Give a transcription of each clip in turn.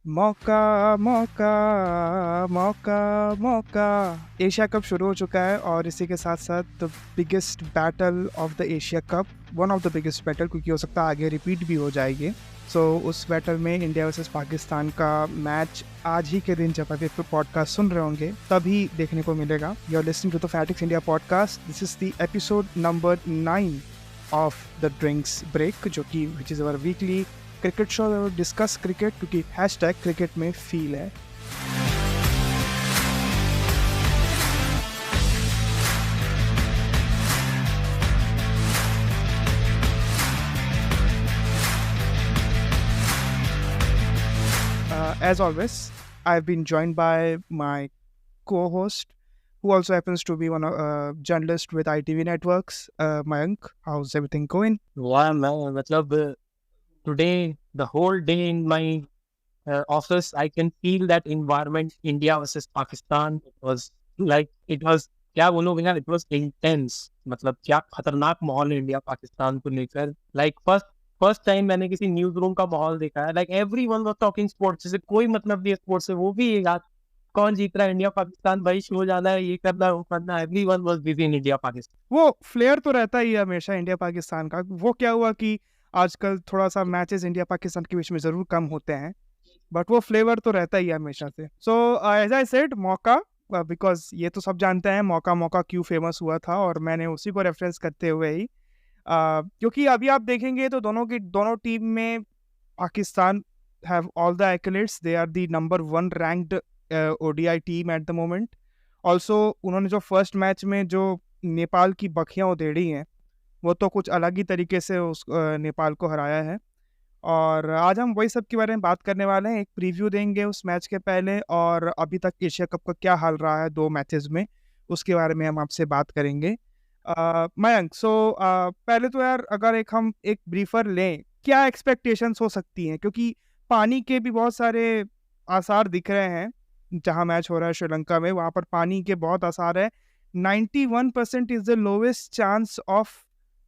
मौका मौका मौका मौका एशिया कप शुरू हो चुका है और इसी के साथ साथ the biggest battle of the Asia cup, one of the biggest battle, क्योंकि हो सकता है आगे रिपीट भी हो जाएगी। उस बैटल में इंडिया वर्सेस पाकिस्तान का मैच आज ही के दिन, जब आप ये पॉडकास्ट सुन रहे होंगे तभी देखने को मिलेगा। You are listening to the phatics India podcast. This is the episode number 9 of the drinks break, जो कि which is our weekly cricket show discuss cricket, क्योंकि हैशटैग क्रिकेट में फील है। As always, I've been joined by my co-host, who also happens to be one journalist with ITV Networks, Mayank. How's everything going? Wow, man. Matlab, today, the whole day in my office, I can feel that environment, India versus Pakistan. It was, क्या बोलूं भैया, it was intense. मतलब क्या खतरनाक माहौल है India Pakistan को लेकर। फर्स्ट टाइम मैंने किसी न्यूज रूम का माहौल देखा है। एवरीवन वाज टॉकिंग स्पोर्ट्स, जैसे कोई मतलब नहीं स्पोर्ट्स से, वो भी यार कौन जीत रहा है, इंडिया पाकिस्तान, भाई शो जाना है, ये करना है, वो करना है। Everyone was busy in India Pakistan. वो फ्लेयर तो रहता ही है हमेशा इंडिया पाकिस्तान का। वो क्या हुआ कि आजकल थोड़ा सा मैचेस इंडिया पाकिस्तान के बीच में जरूर कम होते हैं, बट वो फ्लेवर तो रहता ही है हमेशा से। एज आई सेड, मौका, बिकॉज ये तो सब जानते हैं मौका मौका क्यों फेमस हुआ था, और मैंने उसी को रेफरेंस करते हुए ही क्योंकि अभी आप देखेंगे तो दोनों टीम में Pakistan have all the accolades. They are the number 1 ranked ODI team at the moment. Also उन्होंने जो फर्स्ट मैच में जो नेपाल की बखियाँ उधेड़ी हैं, वो तो कुछ अलग ही तरीके से उस नेपाल को हराया है। और आज हम वही सब के बारे में बात करने वाले हैं। एक प्रीव्यू देंगे उस मैच के पहले, और अभी तक एशिया कप का क्या हाल रहा है 2 मैचेस में, उसके बारे में हम आपसे बात करेंगे। मयंक, पहले तो यार अगर हम एक ब्रीफर लें, क्या एक्सपेक्टेशंस हो सकती हैं, क्योंकि पानी के भी बहुत सारे आसार दिख रहे हैं। जहां मैच हो रहा है श्रीलंका में, वहां पर पानी के बहुत आसार है। 91% is the lowest chance of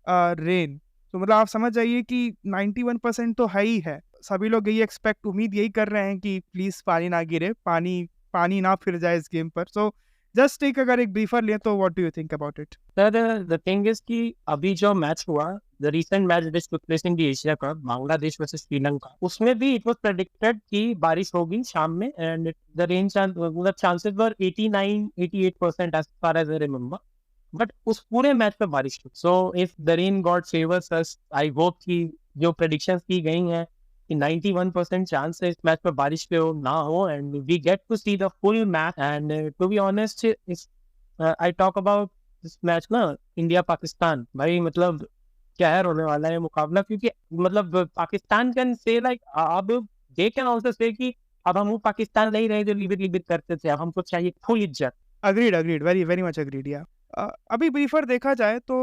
rain. तो मतलब आप समझ जाइए कि 91% तो है ही है। सभी लोग यही उम्मीद यही कर रहे हैं कि प्लीज पानी ना गिरे, पानी ना फिर जाए इस गेम पर। जस्ट अगर एक ब्रीफर ले तो what do you think about it? Sir, the thing is कि अभी जो मैच हुआ, the recent match which took place in the Asia cup, Bangladesh versus Sri Lanka, उसमें भी इट वाज प्रेडिक्टेड कि बारिश होगी शाम में, and the rain chances were 89-88% as far as I remember. But उस पूरे मैच पे बारिश हुई। So if the rain god favours us, I hope कि जो प्रेडिक्शंस की गई हैं कि 91% चांस है इस मैच पे बारिश पे हो ना हो, and we get to see the full match. And to be honest, I talk about this match ना, इंडिया पाकिस्तान, भाई मतलब कहर होने वाला है मुकाबला। क्योंकि मतलब पाकिस्तान कैन से अब दे कैन आल्सो से कि अब हम वो पाकिस्तान नहीं रहे जो लिबिट करते थे, अब हमको चाहिए फुल इज्जत। Agreed, very very much agreed. या अभी ब्रीफर देखा जाए तो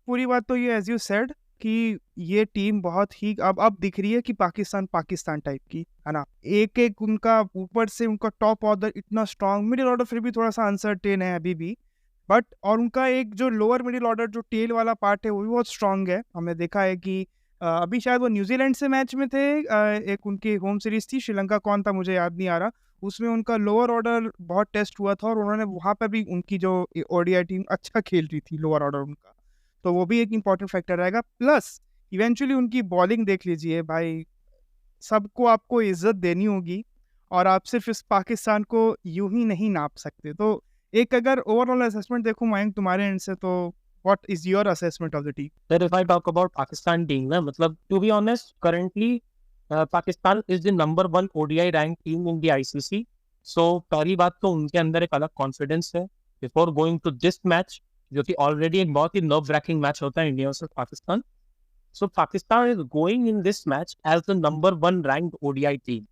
पूरी बात तो ये, एज यू सेड, कि ये टीम बहुत ही अब दिख रही है कि पाकिस्तान टाइप की है ना। एक एक उनका ऊपर से उनका टॉप ऑर्डर इतना स्ट्रांग, मिडिल ऑर्डर फिर भी थोड़ा सा अनसर्टेन है अभी भी, बट और उनका एक जो लोअर मिडिल ऑर्डर जो टेल वाला पार्ट है वो भी बहुत स्ट्रांग है। हमने देखा है कि अभी शायद वो न्यूजीलैंड से मैच में थे, एक उनकी होम सीरीज थी, श्रीलंका कौन था मुझे याद नहीं आ रहा, उसमें उनका लोअर ऑर्डर बहुत टेस्ट हुआ था, और उन्होंने वहाँ पर भी उनकी जो ओडीआई टीम अच्छा खेल रही थी, लोअर ऑर्डर उनका, तो वो भी एक इंपॉर्टेंट फैक्टर रहेगा। प्लस इवेंचुअली उनकी बॉलिंग देख लीजिए भाई, सबको आपको इज्जत देनी होगी, और आप सिर्फ इस पाकिस्तान को यूं ही नहीं नाप सकते। तो एक अगर ओवरऑल असेसमेंट देखूं मयंक तुम्हारे एंड से, तो what is your assessment of the team? Sir, if I talk about Pakistan team ना, मतलब to be honest, currently Pakistan is the number 1 ODI rank team in the ICC. So पहली बात तो उनके अंदर एक अलग कॉन्फिडेंस है before going to this match, जो कि ऑलरेडी एक बहुत ही नर्व रैकिंग मैच होता है India versus Pakistan. So Pakistan is going in this match as the number 1 ranked ODI team.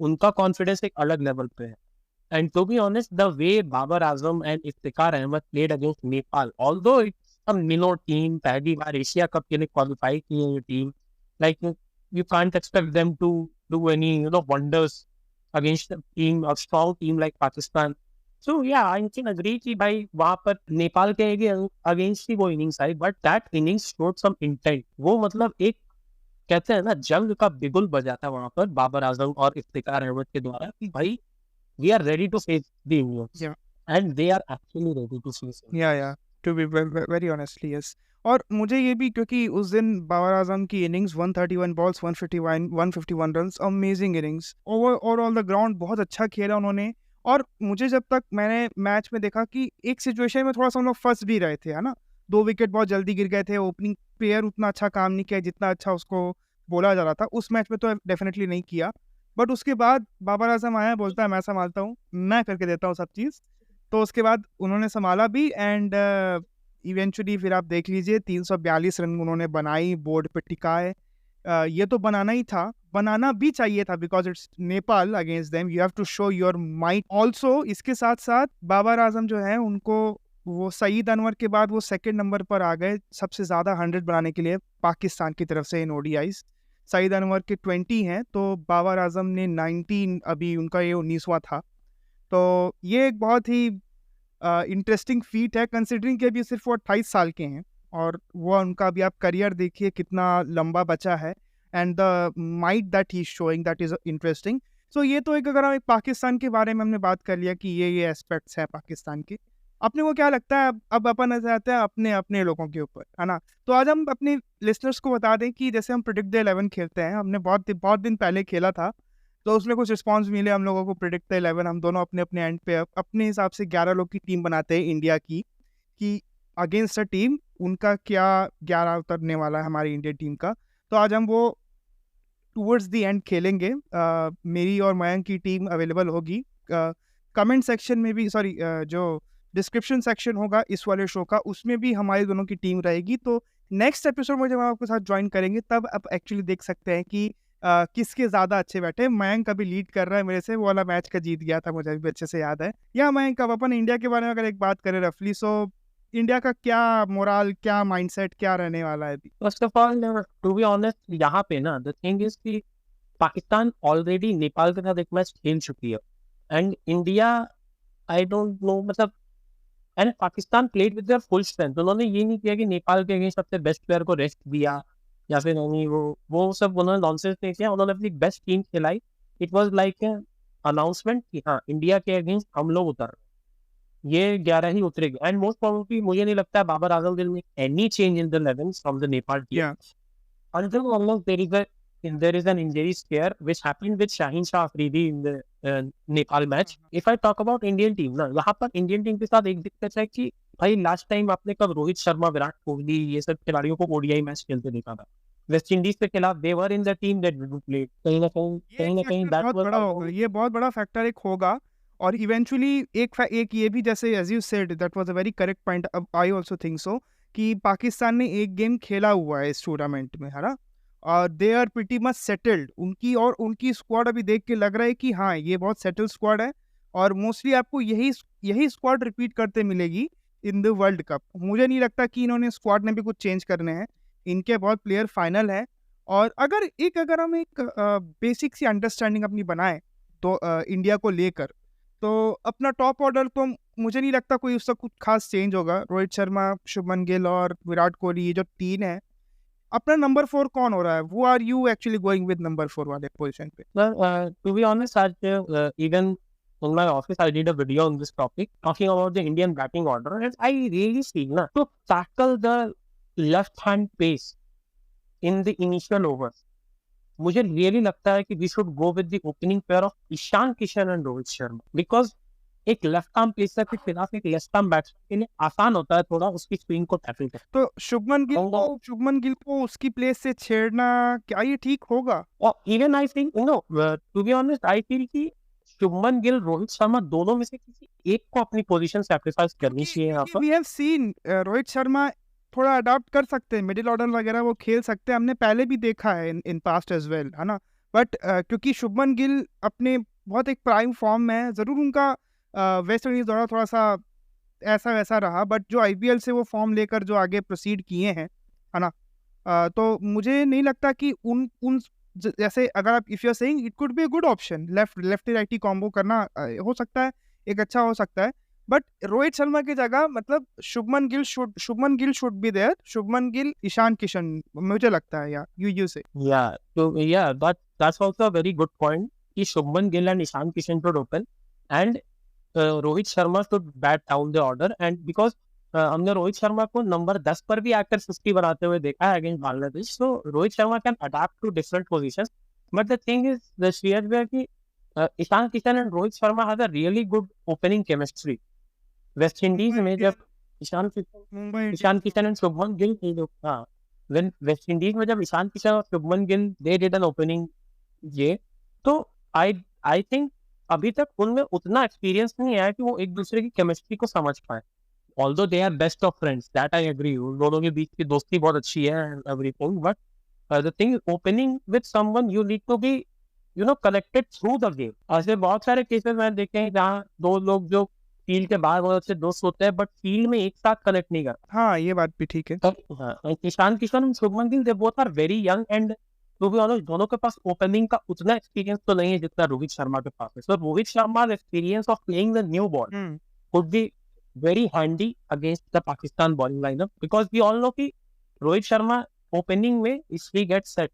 उनका कॉन्फिडेंस एक अलग लेवल पे है। And to be honest, the way Babar Azam and Iftikhar Ahmed played against Nepal, although it's a minor team, पहली बार Asia cup के लिए qualify की है ये team, like you can't expect them to do any wonders against a strong team like Pakistan. So yeah, I can agree कि भाई वहाँ पर नेपाल के अगेंस्ट ही वो innings I, but that innings showed some intent. वो मतलब एक कहते हैं ना जंग का बिगुल बजा था वहां पर बाबर आजम और इफ्तिकार अहमद के द्वारा कि भाई we are ready to face the Indians Yeah. And they are actually ready to face. Yeah to be very honestly yes. और मुझे ये भी, क्योंकि उस दिन बाबर आजम की innings 131 balls 151 runs, amazing innings, overall the ground बहुत अच्छा खेला उन्होंने। और मुझे जब तक मैंने मैच में देखा कि एक सिचुएशन में थोड़ा सा हम लोग फंस भी रहे थे, है ना, 2 विकेट बहुत जल्दी गिर गए थे, ओपनिंग प्लेयर उतना अच्छा काम नहीं किया जितना अच्छा उसको बोला जा रहा था। उस मैच में तो डेफिनेटली नहीं किया, बट उसके बाद बाबर आजम आया, बोलता है मैं संभालता हूँ, मैं करके देता हूँ सब चीज़। तो उसके बाद उन्होंने संभाला भी, एंड इवेंचुअली फिर आप देख लीजिए 342 रन उन्होंने बनाई, बोर्ड पे टिकाए। ये तो बनाना ही था, बनाना भी चाहिए था, because it's Nepal against them, you have to show your might also. इसके साथ साथ बाबर आजम जो है उनको, वो सईद अनवर के बाद वो सेकंड नंबर पर आ गए सबसे ज़्यादा 100 बनाने के लिए पाकिस्तान की तरफ से इन ओडीआईज। सईद अनवर के 20 हैं, तो बाबर आजम ने 19, अभी उनका ये 19वां था। तो ये एक बहुत ही इंटरेस्टिंग फीट है, कंसिडरिंग कि अभी सिर्फ वो 28 साल के हैं, और वो उनका अभी आप करियर देखिए कितना लंबा बचा है, and the might that he showing, that is interesting. So ये तो एक, अगर हम एक पाकिस्तान के बारे में हमने बात कर लिया कि ये एस्पेक्ट्स हैं पाकिस्तान के। अपने को क्या लगता है, अब अपन ऐसे आते हैं अपने अपने लोगों के ऊपर, है ना। तो आज हम अपने लिसनर्स को बता दें कि जैसे हम प्रेडिक्ट द 11 खेलते हैं, हमने बहुत दिन पहले खेला था, तो उसमें कुछ रिस्पांस मिले हम लोगों को। प्रेडिक्ट द 11 हम दोनों अपने अपने एंड पे अपने हिसाब से 11 लोग की टीम बनाते हैं इंडिया की, कि अगेंस्ट अ टीम उनका क्या 11 उतरने वाला है हमारी इंडियन टीम का। तो आज हम वो टूवर्ड्स द एंड खेलेंगे। मेरी और मयंक की टीम अवेलेबल होगी कमेंट सेक्शन में भी, सॉरी जो डिस्क्रिप्शन सेक्शन होगा इस वाले शो का, उसमें भी हमारी दोनों की टीम रहेगी। तो नेक्स्ट एपिसोड में जब हम आपके साथ ज्वाइन करेंगे तब आप एक्चुअली देख सकते हैं कि किसके ज़्यादा अच्छे बैठे। मयंक अभी लीड कर रहा है मेरे से, वो वाला मैच का जीत गया था, मुझे अभी अच्छे से याद है। या मयंक, अब अपन इंडिया के बारे में अगर एक बात करें रफली, सो इंडिया का क्या मोरल, क्या माइंडसेट, क्या रहने वाला है अभी? First of all to be honest, यहाँ पे ना द थिंग इज कि पाकिस्तान ऑलरेडी नेपाल के साथ एक मैच खेल चुकी है, and India I don't know, मतलब and Pakistan played with their full strength. उन्होंने ये नहीं किया कि नेपाल के अगेंस्ट अपने बेस्ट प्लेयर को रेस्ट दिया, या फिर नहीं वो सब उन्होंने नॉनसेंस नहीं किया। उन्होंने अपनी बेस्ट टीम खिलाई। इट वाज लाइक अनाउंसमेंट कि हाँ, इंडिया के अगेंस्ट हम लोग उतर रहे हैं। ये 11 ही उतरेगी, एंड मोस्ट प्रोबेबली मुझे नहीं लगता है Babar Azam will make any change in the 11 from the Nepal team Yeah. until unless there is an injury scare which happened with Shaheen Shah Afridi in the Nepal match. If I talk about Indian team ना, यहाँ पर Indian team के साथ एक दिक्कत है कि भाई लास्ट टाइम आपने कब रोहित शर्मा, विराट कोहली, ये सब खिलाड़ियों को ओडीआई मैच खेलते देखा था वेस्ट इंडीज के खिलाफ? They were in the team that didn't play. कहीं ना कहीं दैट बहुत बड़ा होगा, ये बहुत बड़ा फैक्टर एक होगा। और इवेंचुअली एक ये भी, जैसे as you said, that was a very correct point, I also think so, कि पाकिस्तान ने एक गेम खेला हुआ है इस टूर्नामेंट में, है ना, और they are pretty much settled. उनकी स्क्वाड अभी देख के लग रहा है कि हाँ, ये बहुत सेटल्ड स्क्वाड है, और मोस्टली आपको यही स्क्वाड रिपीट करते मिलेगी इन द वर्ल्ड कप। मुझे नहीं लगता कि इन्होंने स्क्वाड में भी कुछ चेंज करने हैं, इनके बहुत प्लेयर फाइनल है। और अगर हम एक बेसिक सी अंडरस्टैंडिंग अपनी बनाए तो इंडिया को लेकर, तो अपना टॉप ऑर्डर तो मुझे नहीं लगता कोई उसका कुछ खास चेंज होगा। रोहित शर्मा, शुभमन गिल और विराट कोहली, ये जो तीन है। अपना नंबर 4 कौन हो रहा है? वो are you actually going with number 4 वाले पोजीशन पे? to be honest, even in my office, I did a video on this topic talking about the Indian batting order, and I really feel na to tackle the left-hand pace in the initial overs. मुझे really लगता है कि we should go with the opening pair of Ishan Kishan and Rohit Sharma, because एक left arm pacer के खिलाफ एक left arm batsman के लिए आसान होता है थोड़ा उसकी स्विंग को टैकल करना। तो शुभमन गिल को उसकी प्लेस से छेड़ना, क्या ये ठीक होगा? और even I think to be honest, I feel कि शुभमन गिल, रोहित शर्मा दोनों में से किसी एक को अपनी पोजीशन सैक्रिफाइस करनी चाहिए यहाँ पर। We have seen Rohit Sharma थोड़ा अडॉप्ट कर सकते हैं, मिडिल ऑर्डर वगैरह वो खेल सकते हैं, हमने पहले भी देखा है इन पास्ट एज वेल, है ना। बट क्योंकि शुभमन गिल अपने बहुत एक प्राइम फॉर्म में है, ज़रूर उनका वेस्ट इंडीज दौरा थोड़ा सा ऐसा वैसा रहा, बट जो आईपीएल से वो फॉर्म लेकर जो आगे प्रोसीड किए हैं, है ना, तो मुझे नहीं लगता कि उन जैसे, अगर आप if you are saying it could be a good option, left righty combo करना हो सकता है, एक अच्छा हो सकता है। बट रोहित शर्मा की जगह मतलब Shubman Gill should be there, Shubman Gill, Ishan Kishan, मुझे लगता है, या यू से। Yeah, so yeah, that's also a very good point. कि Shubman Gill and Ishan Kishan should open and Rohit Sharma should bat down the order and because हमने रोहित शर्मा को नंबर 10 पर भी एक्टर 50 बनाते हुए देखा है against Bangladesh, so Rohit Sharma can adapt to different positions. But the thing is, the Shreyas where कि Ishan Kishan and Rohit Sharma has a really good opening chemistry. West Indies में जब ईशान किशन एंड शुभमन गिल, हाँ, वेस्ट इंडीज में जब ईशान किशन और Shubman Gill they did an opening, ये तो आई आई थिंक अभी तक उनमें उतना एक्सपीरियंस नहीं आया कि वो एक दूसरे की केमिस्ट्री को समझ पाए. Although they are best of friends, that I agree, उन दोनों के बीच की दोस्ती बहुत अच्छी है and everything, but the thing is opening with someone you need to be connected through the game. ऐसे बहुत सारे केसेस मैंने देखे हैं जहाँ दो लोग जो फील्ड के बाहर बहुत अच्छे दोस्त होते हैं बट फील्ड में एक साथ कनेक्ट नहीं करते. हाँ, ये बात भी ठीक है. हाँ, ईशान किशन और Shubman Gill, they both are very young and to be honest दोनों के पास ओपनिंग का उतना एक्सपीरियंस तो नहीं है जितना रोहित शर्मा के पास है. So Rohit Sharma experience of playing the new ball could be very handy against the Pakistan bowling lineup, because we all know कि रोहित शर्मा ओपनिंग में इफ ही गेट सेट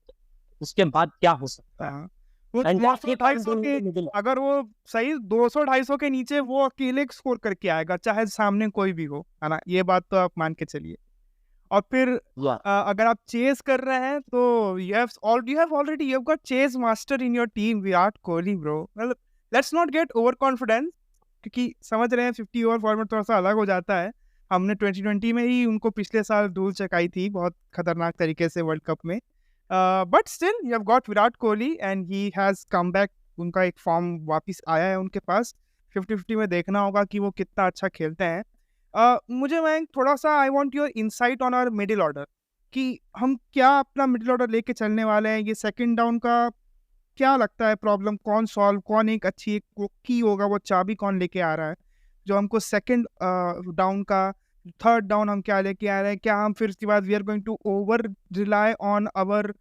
उसके बाद क्या हो सकता है. अगर वो सही 200-250 के नीचे वो अकेले स्कोर करके आएगा चाहे सामने कोई भी हो, है ना, ये बात तो आप मान के चलिए. और फिर अगर आप चेस कर रहे हैं तो you have got chase master in your team, Virat Kohli bro. मतलब let's not get over confidence, क्योंकि समझ रहे हैं 50 ओवर फॉर्मेट थोड़ा सा अलग हो जाता है. हमने 2020 में ही उनको पिछले साल धूल चकाई थी बहुत खतरनाक तरीके से वर्ल्ड कप में. But still you have got Virat Kohli and he has come back. उनका एक फॉर्म वापस आया है उनके पास. 50-50 में देखना होगा कि वो कितना अच्छा खेलते हैं. मुझे मैं थोड़ा सा I want your insight on our middle order, कि हम क्या अपना मिडिल ऑर्डर लेके चलने वाले हैं. ये सेकंड डाउन का क्या लगता है प्रॉब्लम कौन सॉल्व, कौन एक अच्छी एक की होगा, वो चाबी कौन लेके आ रहा है जो हमको सेकंड डाउन का, थर्ड डाउन हम क्या लेके आ रहे हैं. क्या हम फिर उसके बाद we are going to over rely on our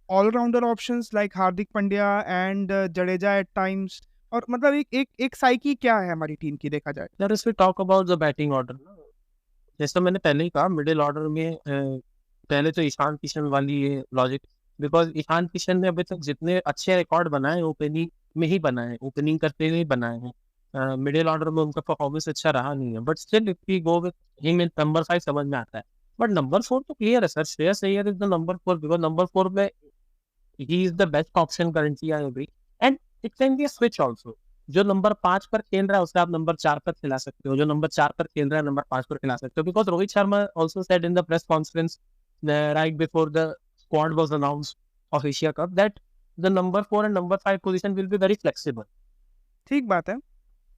all rounder options like Hardik Pandya and Jadeja at times, और मतलब एक साइकी क्या है हमारी टीम की देखा जाए. Let us talk about the batting order. जैसा मैंने पहले ही कहा, मिडिल ऑर्डर में पहले तो ईशान किशन वाली ये लॉजिक, बिकॉज ईशान किशन ने अभी तक जितने अच्छे रिकॉर्ड बनाए ओपनिंग में ही बनाए, ओपनिंग करते हुए बनाए हैं. मिडिल ऑर्डर में उनका परफॉर्मेंस अच्छा रहा नहीं है, but still if we go with him in number 5 समझ में आता है. बट नंबर 4 तो क्लियर है sir, Shreyas Iyer is the number 4, because number 4 में he is the best option currently, I agree, and it can be a switch also. जो number 5 पर खेल रहा है उसे आप नंबर 4 पर खिला सकते हो, जो नंबर 4 पर खेल रहा है नंबर 5 पर खिला सकते हो, because Rohit Sharma also said in the press conference right before the squad was announced of Asia Cup that the number 4 and number 5 position will be very flexible. ठीक बात है,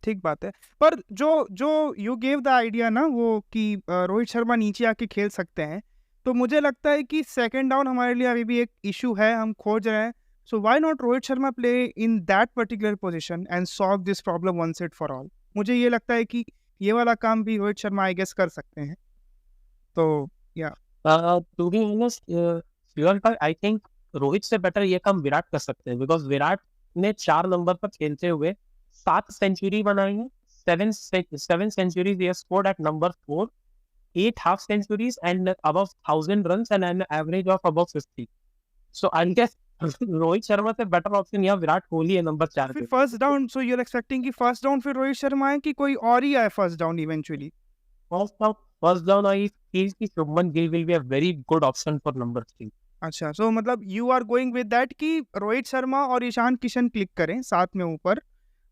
ठीक बात है. पर जो यू गेव द आइडिया ना, वो कि रोहित शर्मा नीचे आके खेल सकते हैं, तो मुझे लगता है कि सेकंड डाउन हमारे लिए अभी भी एक इशू है, हम खोज रहे हैं. So why not Rohit Sharma play in that particular position and solve this problem once and for all. मुझे ये लगता है कि ये वाला काम भी रोहित शर्मा आई गेस कर सकते हैं. तो या to be honest I think Rohit से बेटर ये काम विराट कर सकते हैं, बिकॉज विराट ने 4 नंबर पर खेलते हुए 7 सेंचुरी बनाई है. 7 centuries he has scored at number 4, 8 half centuries and above 1000 runs and an average of above 50. So I guess Rohit Sharma से बेटर ऑप्शन यहाँ विराट कोहली है नंबर 4 पे. First down, so you are expecting कि फर्स्ट डाउन फिर रोहित शर्मा है कि कोई और ही आए first down eventually. First down I feel कि Shubman Gill will be a very good option for number 3. अच्छा, सो मतलब you are going with that कि रोहित शर्मा और ईशान किशन क्लिक करें साथ में ऊपर,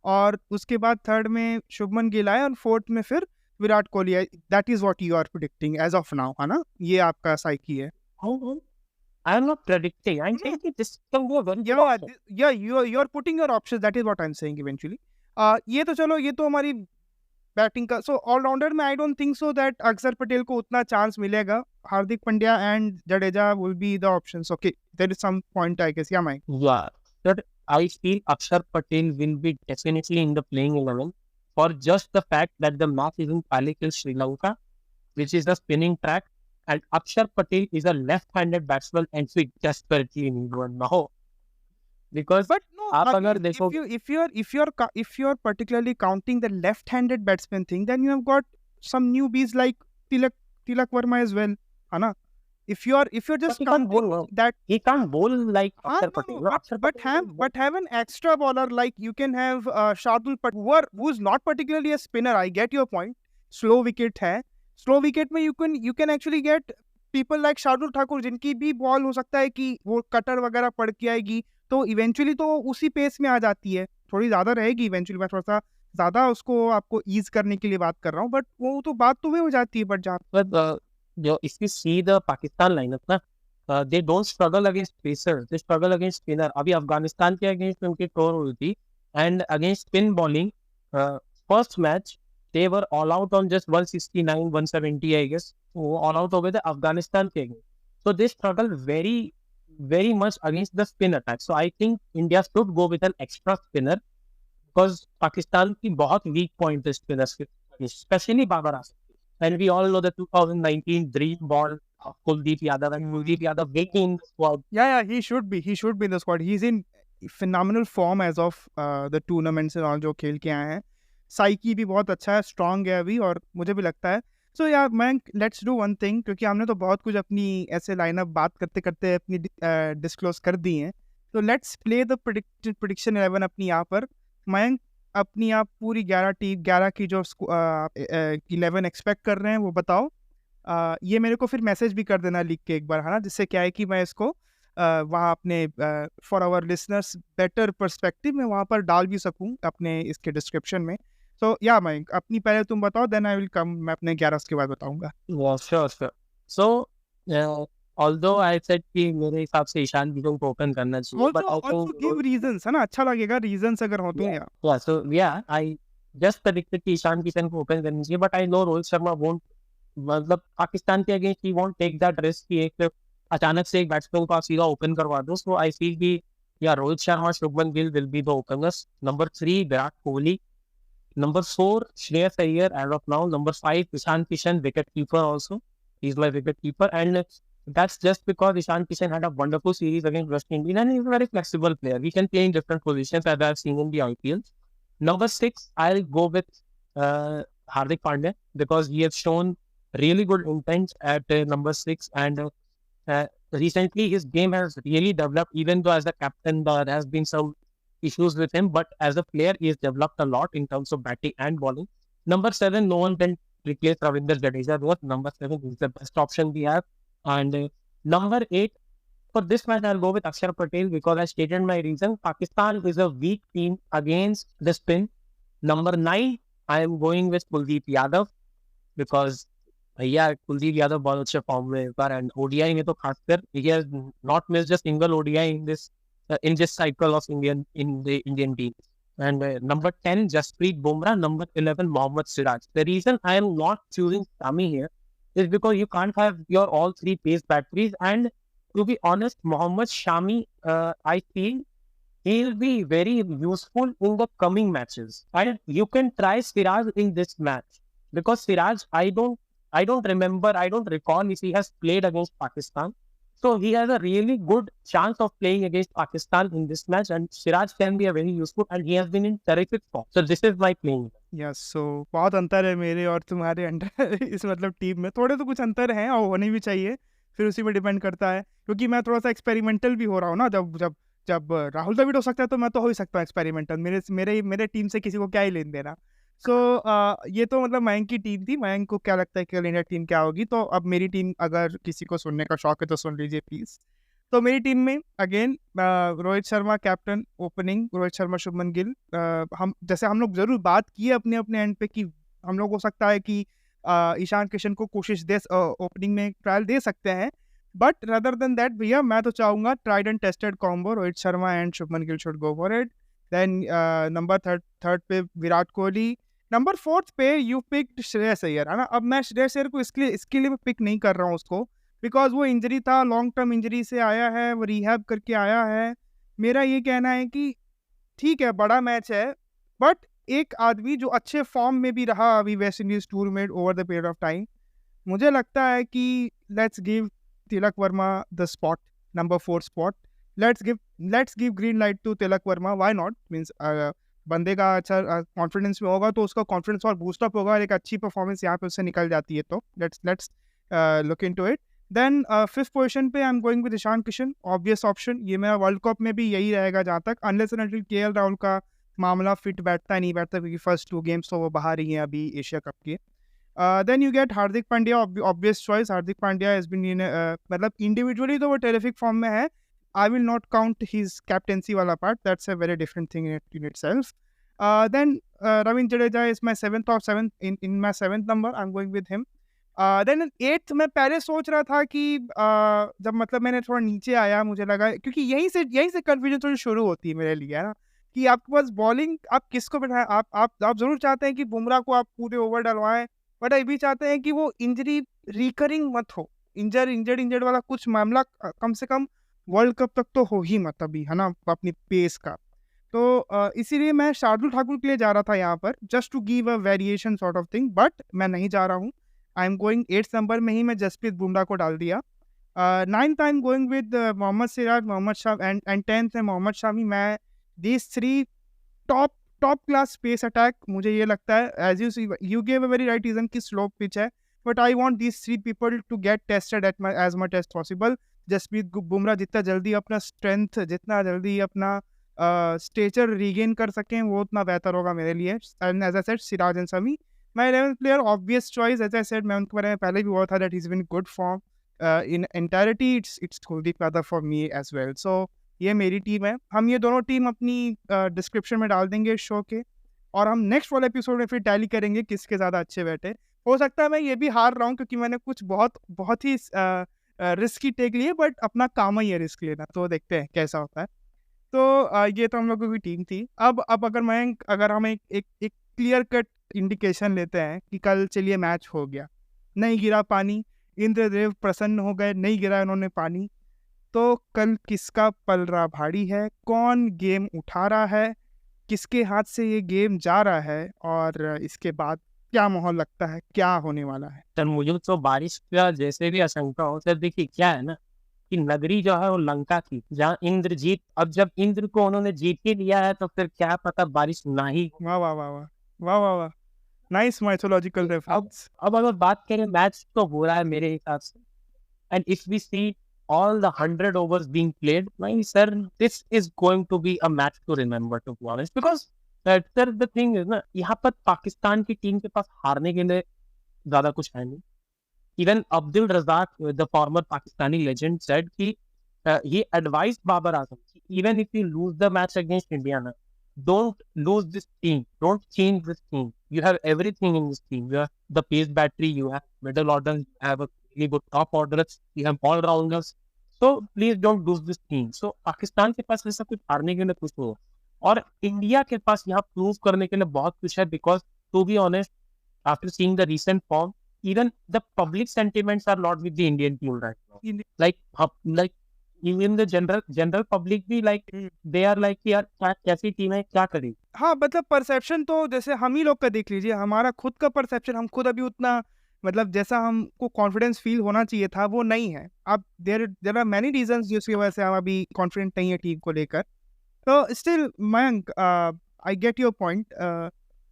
और उसके बाद थर्ड में शुभमन गिल आए और फोर्थ में फिर Virat Kohli. That is what you are predicting as of now, है ना, ये आपका साइकी है. I am not predicting. I'm saying that this can go very you are putting your options. That is what I'm saying eventually. ये तो चलो, ये तो हमारी बैटिंग का. सो ऑलराउंडर में I don't think so that Axar Patel को उतना चांस मिलेगा. Hardik Pandya and Jadeja will be the options. Okay, there is some point I guess. Yeah Mike, yeah, that I feel Akshar Patel will be definitely in the playing 11 for just the fact that the match is in Palikkal, Sri Lanka, which is a spinning track. And Akshar Patel is a left-handed batsman and we desperately need one now. Because But no, आप अगर again, देखो if you're particularly counting the left-handed batsman thing, then you have got some newbies like Tilak Verma as well, है ना? If you're but just he can't counting bowl, that, he can't bowl like Akshar no, Patel. no, No, Akshar Patel can bowl. but have an extra bowler like you can have Shardul Patel, who's not particularly a spinner. I get your point. Slow wicket है, slow wicket में you can actually get people like Shardul Thakur, जिनकी भी ball हो सकता है कि वो cutter वगैरह पड़ के आएगी, तो इवेंचुअली तो उसी पेस में आ जाती है, थोड़ी ज्यादा रहेगी इवेंचुअली। मैं थोड़ा सा ज्यादा उसको आपको ईज करने के लिए बात कर रहा हूँ, बट वो तो बात तो वही हो जाती है। बट जहाँ But जो if you see the Pakistan lineup ना, they don't struggle against pacers, they struggle against spinner. अभी अफगानिस्तान के अगेंस्ट उनकी टोर हुई थी, and against spin bowling, first match they were all out on just 169, 170 I guess. वो all out हो गए थे अफगानिस्तान के against. So they struggle very much against the spin attack. So I think India should go with an extra spinner because Pakistan की बहुत weak point है spinners के, especially Babar Asif. And we all know the 2019 dream ball of Kuldeep Yadav, and Kuldeep Yadav making the squad. yeah, he should be in the squad. He's in phenomenal form as of the tournaments and all जो खेल के आए हैं. Psyche भी बहुत अच्छा है, strong है अभी, और मुझे भी लगता है. सो यार मैं लेट्स डू वन थिंग, क्योंकि हमने तो बहुत कुछ अपनी ऐसे लाइनअप बात करते करते अपनी डिस्क्लोज कर दी हैं. तो लेट्स प्ले द प्रिडिक्शन 11 अपनी यहाँ पर. मयंक, अपनी आप पूरी 11 की जो 11 एक्सपेक्ट कर रहे हैं वो बताओ. ये मेरे को फिर मैसेज भी कर देना लिख के एक बार, है ना, जिससे क्या है कि मैं इसको वहाँ अपने for our listeners better perspective में वहाँ पर डाल भी सकूँ अपने इसके डिस्क्रिप्शन में. सो या मयंक, अपनी पहले तुम बताओ, देन आई विल कम, मैं अपने 11 के बाद बताऊंगा. Yeah, sure. So, although I said कि मेरे हिसाब से ईशान किशन को ओपन करना चाहिए, but also give reasons, है ना, अच्छा लगेगा रीजंस अगर हो तो. yeah, so yeah, I just predicted कि ईशान किशन को ओपन करना चाहिए, but I know Rohit Sharma won't, मतलब पाकिस्तान के against he won't take that risk कि एक अचानक से एक बैट्समैन को आप सीधा ओपन करवा दो. So I feel कि yeah, Rohit Sharma, Shubman Gill will be the openers. Number 3 Virat Kohli. Number 4 Shreyas Iyer as of now. Number 5 Ishan Kishan, wicket keeper also. He's my wicket keeper, and that's just because Ishan Kishan had a wonderful series against West Indies, and he's a very flexible player. He can play in different positions as I've seen in the IPL. Number 6 I'll go with Hardik Pandya because he has shown really good intent at number 6, and recently his game has really developed. Even though as a captain there has been some issues with him, but as a player he has developed a lot in terms of batting and bowling. Number 7, no one can replace Ravinder Jadeja. Number 7 is the best option we have. And number 8, for this match I'll go with Akshar Patel because I stated my reason. Pakistan is a weak team against the spin. Number 9, I am going with Kuldeep Yadav because भैया कुलदीप यादव बहुत अच्छे form में इस बार, and ODI में तो खासकर he has not missed a single ODI in this cycle of the Indian team. And number 10 Jasprit Bumrah. Number 11 Mohammad Siraj. The reason I am not choosing Shami here is because you can't have your all three pace batteries, and to be honest, Mohammad Shami, I feel he'll be very useful in the coming matches, and you can try Siraj in this match because Siraj, I don't recall if he has played against Pakistan. So he has a really good chance of playing against Pakistan in this match, and Siraj can be a very useful, and he has been in terrific form. So this is my playing. Yes, so बहुत अंतर है मेरे और तुम्हारे under इस मतलब team में. थोड़े तो कुछ अंतर हैं और होने भी चाहिए, फिर उसी पे डिपेंड करता है, क्योंकि मैं थोड़ा सा एक्सपेरिमेंटल भी हो रहा हूँ ना. जब राहुल द्रविड़ हो सकता है तो मैं तो हो ही सकता हूँ एक्सपेरिमेंटल. मेरे टीम से किसी को क्या ही लेन देना. सो ये तो मतलब मयंक की टीम थी. मयंक को क्या लगता है कि इंडिया टीम क्या होगी? तो अब मेरी टीम, अगर किसी को सुनने का शौक है तो सुन लीजिए प्लीज. तो मेरी टीम में again Rohit Sharma captain, opening Rohit Sharma, Shubman Gill. हम जैसे हम लोग जरूर बात किए अपने एंड पे कि हम लोग हो सकता है कि ईशान किशन को कोशिश दे ओपनिंग में ट्रायल दे सकते हैं, बट रदर देन दैट भैया मैं तो चाहूंगा tried and tested combo Rohit Sharma and Shubman Gill should go for it. Then number third पे विराट कोहली. नंबर 4 पे यू पिक्ड श्रेयस अय्यर, है ना. अब मैं श्रेयस अय्यर को इसके लिए पिक नहीं कर रहा हूँ उसको, बिकॉज वो इंजरी था, लॉन्ग टर्म इंजरी से आया है, वो रिहैब करके आया है. मेरा ये कहना है कि ठीक है बड़ा मैच है, बट एक आदमी जो अच्छे फॉर्म में भी रहा अभी वेस्ट इंडीज टूर में over the period of time, मुझे लगता है कि let's give Tilak Varma the spot, number 4 spot. Let's give let's give green light to Tilak Varma, why not, means बंदे का अच्छा कॉन्फिडेंस में होगा तो उसका कॉन्फिडेंस और बूस्टअप होगा और एक अच्छी परफॉर्मेंस यहाँ पे उससे निकल जाती है, तो let's look into it. Then fifth position पे I am going with Ishan Kishan, obvious option, ये मेरा वर्ल्ड कप में भी यही रहेगा जहाँ तक, unless and until KL Rahul का मामला फिट बैठता नहीं बैठता, क्योंकि फर्स्ट 2 गेम्स तो वो बाहर ही हैं अभी एशिया कप के। Then you get Hardik Pandya, obvious choice, Hardik Pandya has been in, मतलब इंडिविजुअली तो वो टेरिफिक फॉर्म में है, I will not count his captaincy wala part. That's a very different thing in itself. Then Ravin Jadeja is my seventh in my seventh number. I'm going with him. Then eighth मैं पहले सोच रहा था कि जब मतलब मैंने थोड़ा नीचे आया, मुझे लगा क्योंकि यहीं से कंफ्यूजन थोड़ी शुरू होती है मेरे लिए, है ना, कि आपके पास बॉलिंग आप किसको बैठाएं, आप जरूर चाहते हैं कि बुमराह को आप पूरे ओवर डलवाएं, बट ये भी चाहते हैं कि वो इंजरी रिकरिंग मत हो, इंजर्ड वाला कुछ मामला कम से कम वर्ल्ड कप तक तो हो ही मत अभी, है ना, अपनी पेस का। तो इसीलिए मैं शार्दुल ठाकुर के लिए जा रहा था यहाँ पर, just to give a variation sort of thing, but मैं नहीं जा रहा हूँ। आई एम गोइंग 8th नंबर में ही मैं जसप्रीत बुमराह को डाल दिया। 9th I am going with Mohammed Siraj, Mohammed Shami and 10th है मोहम्मद शामी। मैं these 3 top class space attack, मुझे ये लगता है, as you gave a very right reason की स्लो पिच है, but I want these 3 people to get tested as much as possible. Jasprit Bumrah जितना जल्दी अपना स्ट्रेंथ, जितना जल्दी अपना स्टेचर रीगेन कर सकें, वो उतना बेहतर होगा मेरे लिए। And as I said Siraj and Shami my 11th player, obvious choice, as I said मैं उनके बारे में पहले भी हुआ था that is in good form in entirety, it's Kuldeep Yadav for me as well. So ये मेरी टीम है। हम ये दोनों टीम अपनी डिस्क्रिप्शन में डाल देंगे शो के, और हम नेक्स्ट वाले एपिसोड में फिर टैली करेंगे किसके ज़्यादा अच्छे बैठे। हो सकता है मैं ये भी हार रहा हूँ क्योंकि मैंने कुछ बहुत ही रिस्की टेक लिए, बट अपना काम ही है रिस्क लेना, तो देखते हैं कैसा होता है। तो ये तो हम लोगों की टीम थी। अब अगर हम एक क्लियर कट इंडिकेशन लेते हैं कि कल चलिए मैच हो गया, नहीं गिरा पानी, इंद्रदेव प्रसन्न हो गए, नहीं गिरा उन्होंने पानी, तो कल किसका पलड़ा भारी है, कौन गेम उठा रहा है, किसके हाथ से ये गेम जा रहा है, और इसके बाद क्या माहौल लगता है, क्या होने वाला है? सर मुझे तो बारिश का जैसे भी आशंका हो सर, देखिए क्या है ना कि नगरी जो है वो लंका थी, जहाँ इंद्र जीत, अब जब इंद्र को उन्होंने जीत ही लिया है तो फिर क्या पता बारिश ना ही। वाह वाह वाह वाह वाह वाह वाह, नाइस माइथोलॉजिकल रेफरेंस। अब अगर बात करें, मैच तो हो रहा है मेरे हिसाब से, and if we see all the 100 overs being played, my sir, this is going to be a match to remember, to be honest, because sir the thing is ना, यहाँ पर पाकिस्तान की टीम के पास हारने के लिए ज्यादा कुछ है नहीं। Even Abdul Razak, the former Pakistani legend, said कि he advised Babar Azam, even if you lose the match against India, na, don't lose this team, don't change this team. You have everything in this team. You have the pace battery, you have middle order, you have a really good top order, you have all rounders. So please don't lose this team. So Pakistan के पास ऐसा कुछ हारने के लिए कुछ नहीं है, और इंडिया के पास यहाँ प्रूव करने के लिए बहुत कुछ है, because to be honest, after seeing the recent form, even the public sentiments are not with the Indian team right now. Like even the general public भी like they are like यार क्या कैसी टीम है, क्या करें। हाँ, मतलब perception तो जैसे हम ही लोग का देख लीजिए, हमारा खुद का परसेप्शन, हम खुद अभी उतना मतलब जैसा हमको कॉन्फिडेंस फील होना चाहिए था वो नहीं है। अब देयर आर मैनी रीजंस जिसकी वजह से हम अभी कॉन्फिडेंट नहीं है टीम को लेकर। तो still Mayank, I get your point.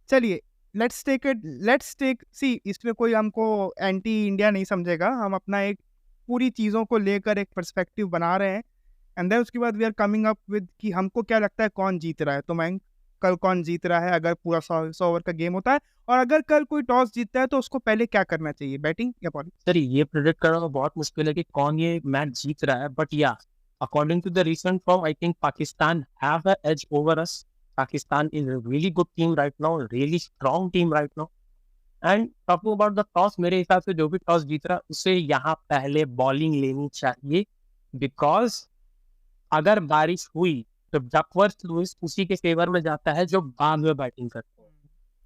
चलिए लेट्स टेक सी, इसमें कोई हमको एंटी इंडिया नहीं समझेगा, हम अपना एक पूरी चीज़ों को लेकर एक पर्सपेक्टिव बना रहे हैं, एंड देन उसके बाद we are coming up with कि हमको क्या लगता है कौन जीत रहा है। तो मयंक, कल कौन जीत रहा है अगर पूरा 100 ओवर का गेम होता है, और अगर कल कोई टॉस जीतता है तो उसको पहले क्या करना चाहिए, बैटिंग या बॉलिंग? सर ये प्रेडिक्ट करना बहुत मुश्किल है कि कौन ये मैच जीत रहा है, बट या according to the recent form, I think Pakistan have an edge over us. Pakistan is a really good team right now, really strong team right now. And talking about the toss, मेरे हिसाब से जो भी toss जीत रहा है उसे यहाँ पहले बॉलिंग लेनी चाहिए, बिकॉज अगर बारिश हुई तो डकवर्थ लुइस उसी के फेवर में जाता है जो बाद में बैटिंग करता है।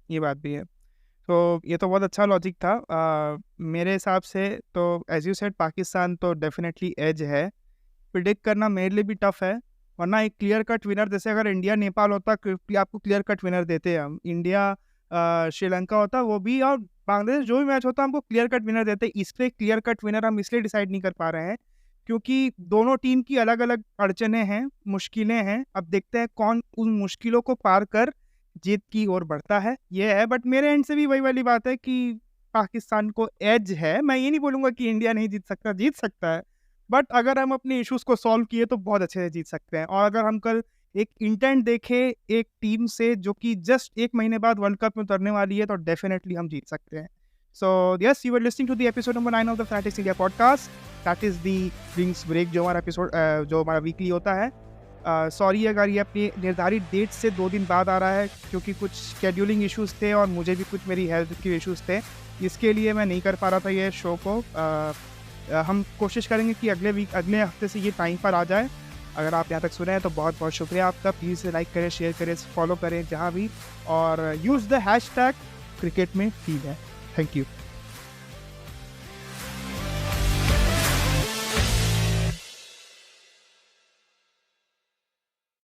ये बात भी है। तो ये तो बहुत अच्छा लॉजिक था। मेरे हिसाब से तो एज यू सेड पाकिस्तान तो डेफिनेटली एज है, प्रिडिक्ट करना मेरे लिए भी टफ है, वरना एक क्लियर कट विनर, जैसे अगर इंडिया नेपाल होता आपको क्लियर कट विनर देते हैं हम, इंडिया श्रीलंका होता वो भी, और बांग्लादेश जो भी मैच होता हमको क्लियर कट विनर देते। इस पर क्लियर कट विनर हम इसलिए डिसाइड नहीं कर पा रहे हैं क्योंकि दोनों टीम की अलग अलग अड़चने हैं, मुश्किलें हैं। अब देखते हैं कौन उन मुश्किलों को पार कर जीत की ओर बढ़ता है, ये है। बट मेरे एंड से भी वही वाली बात है कि पाकिस्तान को एज है। मैं ये नहीं बोलूँगा कि इंडिया नहीं जीत सकता, जीत सकता है, बट अगर हम अपने इश्यूज को सॉल्व किए तो बहुत अच्छे से जीत सकते हैं। और अगर हम कल एक इंटेंट देखें एक टीम से जो कि जस्ट 1 महीने बाद वर्ल्ड कप में उतरने वाली है, तो डेफिनेटली हम जीत सकते हैं। So yes, you were listening to the episode number 9 of the fantasy India podcast. That is the drinks break, जो हमारा एपिसोड जो हमारा वीकली होता है। सॉरी अगर ये अपनी निर्धारित डेट से 2 दिन बाद आ रहा है, क्योंकि कुछ शेड्यूलिंग इश्यूज थे और मुझे भी कुछ मेरी हेल्थ के इश्यूज थे, इसके लिए मैं नहीं कर पा रहा था ये शो को। हम कोशिश करेंगे कि अगले हफ्ते से ये टाइम पर आ जाए। अगर आप यहाँ तक सुने हैं तो बहुत बहुत शुक्रिया आपका। प्लीज़ लाइक करें, शेयर करें, फॉलो करें जहाँ भी, और यूज़ द हैशटैग क्रिकेट में फील है। Thank you.